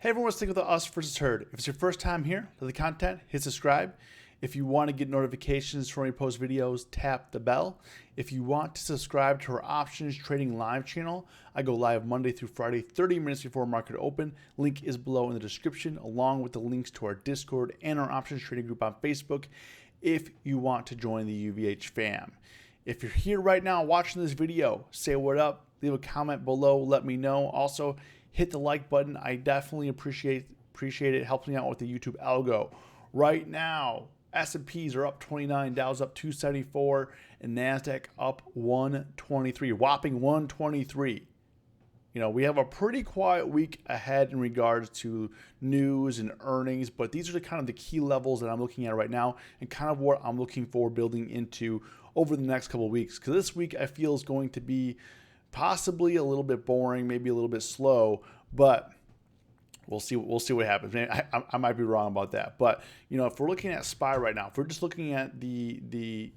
Hey everyone, stick with the us versus herd. If it's your first time here to the content, hit subscribe. If you want to get notifications from when we post videos, tap the bell. If you want to subscribe to our options trading live channel, I go live Monday through Friday, 30 minutes before market open. Link is below in the description, along with the links to our Discord and our options trading group on Facebook if you want to join the UVH fam. If you're here right now watching this video, say what up, leave a comment below, let me know. Also, hit the like button. I definitely appreciate it. It helps me out with the YouTube algo. Right now, S&Ps are up 29, Dow's up 274, and NASDAQ up 123, whopping 123. You know, we have a pretty quiet week ahead in regards to news and earnings, but these are the kind of the key levels that I'm looking at right now and kind of what I'm looking for building into over the next couple of weeks. Because this week I feel is going to be possibly a little bit boring, maybe a little bit slow, but we'll see what happens. I might be wrong about that. But, you know, if we're looking at SPY right now, if we're just looking at the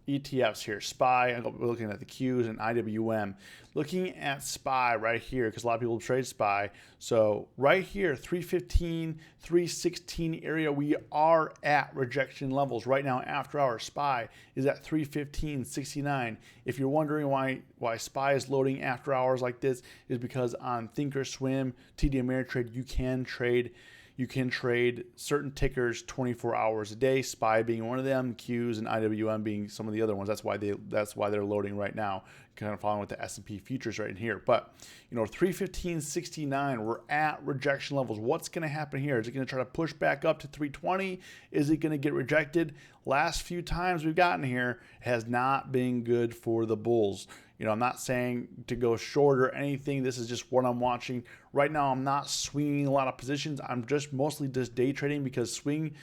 ETFs here, SPY, we're looking at the Qs and IWM. Looking at SPY right here, because a lot of people trade SPY. So right here, 315, 316 area, we are at rejection levels. Right now, after hours, SPY is at 315.69. If you're wondering why SPY is loading after hours like this, is because on Thinkorswim, TD Ameritrade, you can trade certain tickers 24 hours a day, SPY being one of them, Qs and IWM being some of the other ones. That's why they're loading right now, kind of following with the S&P futures right in here. But, you know, 315.69, we're at rejection levels. What's going to happen here? Is it going to try to push back up to 320? Is it going to get rejected? Last few times we've gotten here has not been good for the bulls. You know, I'm not saying to go short or anything. This is just what I'm watching. Right now, I'm not swinging a lot of positions. I'm just mostly just day trading because swing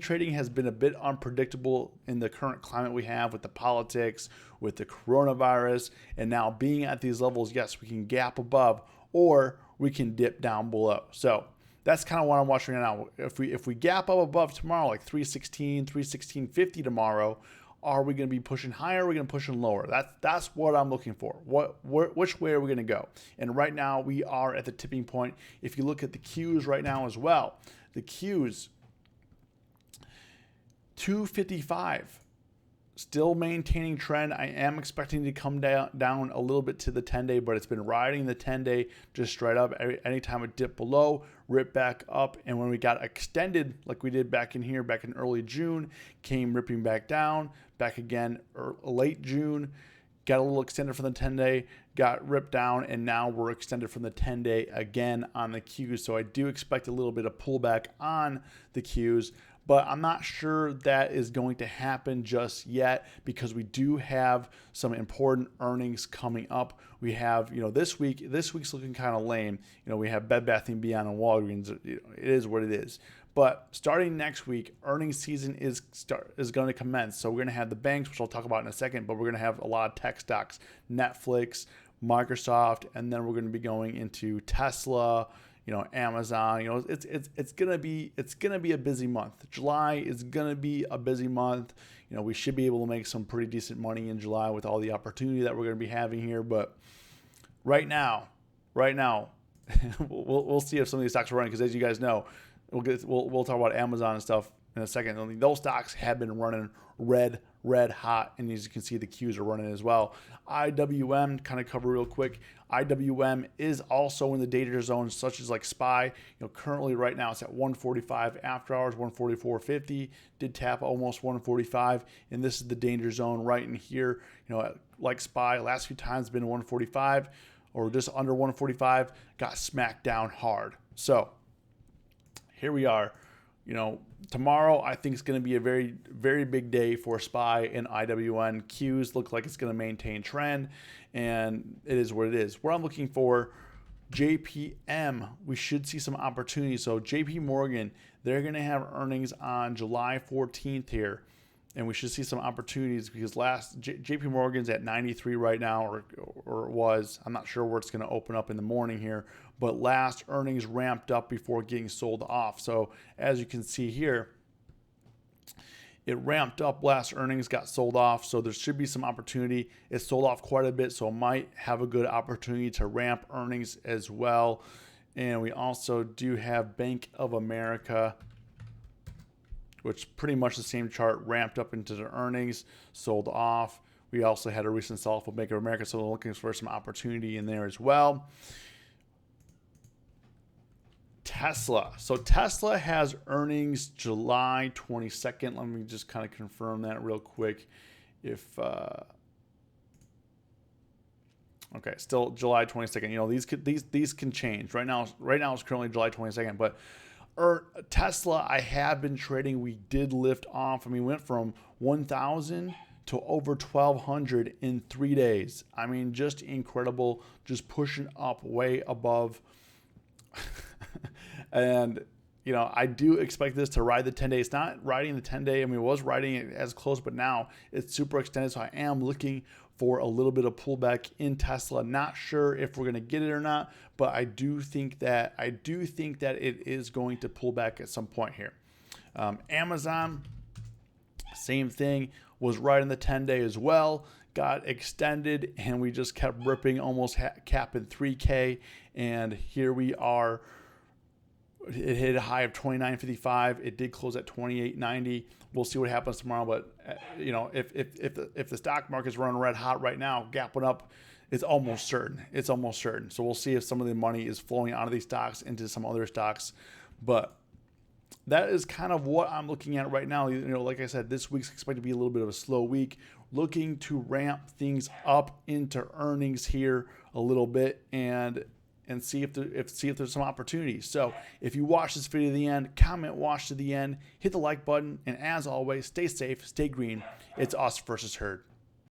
trading has been a bit unpredictable in the current climate we have with the politics, with the coronavirus, and now being at these levels, yes, we can gap above or we can dip down below. So that's kind of what I'm watching right now. If we gap up above tomorrow, like 316, 316.50 tomorrow, are we going to be pushing higher? Or are we going to push lower? That's what I'm looking for. Which way are we going to go? And right now we are at the tipping point. If you look at the Qs right now as well, the Qs 255. Still maintaining trend. I am expecting to come down a little bit to the 10-day, but it's been riding the 10-day just straight up. Anytime it dipped below, rip back up, and when we got extended, like we did back in here, back in early June, came ripping back down, back again late June, got a little extended from the 10-day, got ripped down, and now we're extended from the 10-day again on the Qs. So I do expect a little bit of pullback on the Qs, but I'm not sure that is going to happen just yet because we do have some important earnings coming up. We have, you know, this week's looking kind of lame. You know, we have Bed Bath & Beyond and Walgreens. It is what it is. But starting next week, earnings season is going to commence. So we're going to have the banks, which I'll talk about in a second, but we're going to have a lot of tech stocks, Netflix, Microsoft, and then we're going to be going into Tesla, you know, Amazon. You know, it's gonna be a busy month. July is gonna be a busy month. You know, we should be able to make some pretty decent money in July with all the opportunity that we're gonna be having here. But right now, we'll see if some of these stocks are running, because as you guys know, we'll talk about Amazon and stuff in a second. I mean, those stocks have been running red hot, and as you can see, the Qs are running as well. IWM, kind of cover real quick. IWM is also in the danger zone, such as like SPY. You know, currently right now it's at 145 after hours, 144.50. Did tap almost 145, and this is the danger zone right in here. You know, like SPY, last few times been 145 or just under 145, got smacked down hard. So here we are. You know, tomorrow I think it's going to be a very, very big day for SPY and IWM. Qs look like it's going to maintain trend, and it is what it is. Where I'm looking for JPM, we should see some opportunities. So JP Morgan, they're going to have earnings on July 14th here, and we should see some opportunities because JP Morgan's at 93 right now, or it was. I'm not sure where it's going to open up in the morning here, but last earnings ramped up before getting sold off. So as you can see here, it ramped up last earnings, got sold off, so there should be some opportunity. It sold off quite a bit, so it might have a good opportunity to ramp earnings as well. And we also do have Bank of America, which pretty much the same chart, ramped up into the earnings, sold off. We also had a recent sell-off of Bank of America, so we're looking for some opportunity in there as well. Tesla. So Tesla has earnings July 22nd. Let me just kind of confirm that real quick. If okay, still July 22nd. You know, these can change. Right now it's currently July 22nd, but Tesla, I have been trading. We did lift off. I mean, we went from 1,000 to over 1,200 in 3 days. I mean, just incredible. Just pushing up way above. And, you know, I do expect this to ride the 10-day. It's not riding the 10-day. I mean, it was riding it as close, but now it's super extended. So I am looking for a little bit of pullback in Tesla. Not sure if we're going to get it or not, but I do think that it is going to pull back at some point here. Amazon, same thing, was riding the 10-day as well. Got extended, and we just kept ripping, almost capping 3K. And here we are. It hit a high of 29.55. It did close at 28.90. We'll see what happens tomorrow. But you know, if the stock market's running red hot right now, gapping up, it's almost certain. It's almost certain. So we'll see if some of the money is flowing out of these stocks into some other stocks. But that is kind of what I'm looking at right now. You know, like I said, this week's expected to be a little bit of a slow week. Looking to ramp things up into earnings here a little bit and see if there's some opportunities. So if you watch this video to the end, comment watch to the end, hit the like button, and as always, stay safe, stay green. It's us versus herd.